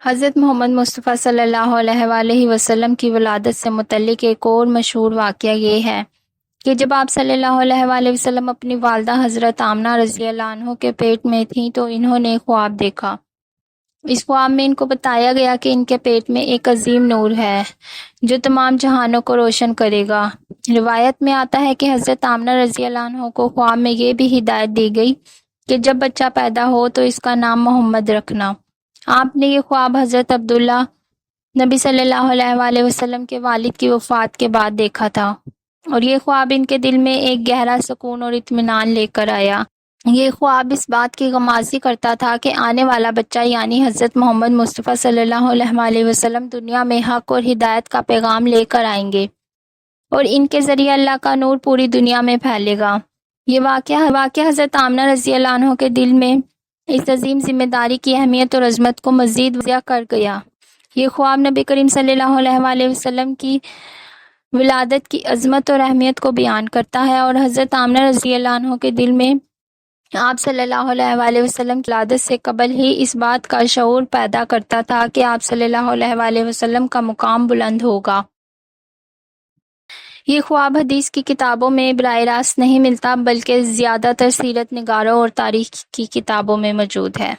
حضرت محمد مصطفیٰ صلی اللہ علیہ وآلہ وسلم کی ولادت سے متعلق ایک اور مشہور واقعہ یہ ہے کہ جب آپ صلی اللہ علیہ وآلہ وسلم اپنی والدہ حضرت آمنہ رضی اللہ عنہ کے پیٹ میں تھیں تو انہوں نے خواب دیکھا۔ اس خواب میں ان کو بتایا گیا کہ ان کے پیٹ میں ایک عظیم نور ہے جو تمام جہانوں کو روشن کرے گا۔ روایت میں آتا ہے کہ حضرت آمنہ رضی اللہ عنہ کو خواب میں یہ بھی ہدایت دی گئی کہ جب بچہ پیدا ہو تو اس کا نام محمد رکھنا۔ آپ نے یہ خواب حضرت عبداللہ نبی صلی اللہ علیہ وآلہ وسلم کے والد کی وفات کے بعد دیکھا تھا، اور یہ خواب ان کے دل میں ایک گہرا سکون اور اطمینان لے کر آیا۔ یہ خواب اس بات کی غمازی کرتا تھا کہ آنے والا بچہ یعنی حضرت محمد مصطفیٰ صلی اللہ علیہ وآلہ وسلم دنیا میں حق اور ہدایت کا پیغام لے کر آئیں گے اور ان کے ذریعے اللہ کا نور پوری دنیا میں پھیلے گا۔ یہ واقعہ حضرت آمنہ رضی اللہ عنہ کے دل میں اس عظیم ذمہ داری کی اہمیت اور عظمت کو مزید واضح کر گیا۔ یہ خواب نبی کریم صلی اللہ علیہ وآلہ وسلم کی ولادت کی عظمت اور اہمیت کو بیان کرتا ہے، اور حضرت آمنہ رضی اللہ عنہ کے دل میں آپ صلی اللہ علیہ وآلہ وسلم کی ولادت سے قبل ہی اس بات کا شعور پیدا کرتا تھا کہ آپ صلی اللہ علیہ وآلہ وسلم کا مقام بلند ہوگا۔ یہ خواب حدیث کی کتابوں میں براہ راست نہیں ملتا، بلکہ زیادہ تر سیرت نگاروں اور تاریخ کی کتابوں میں موجود ہے۔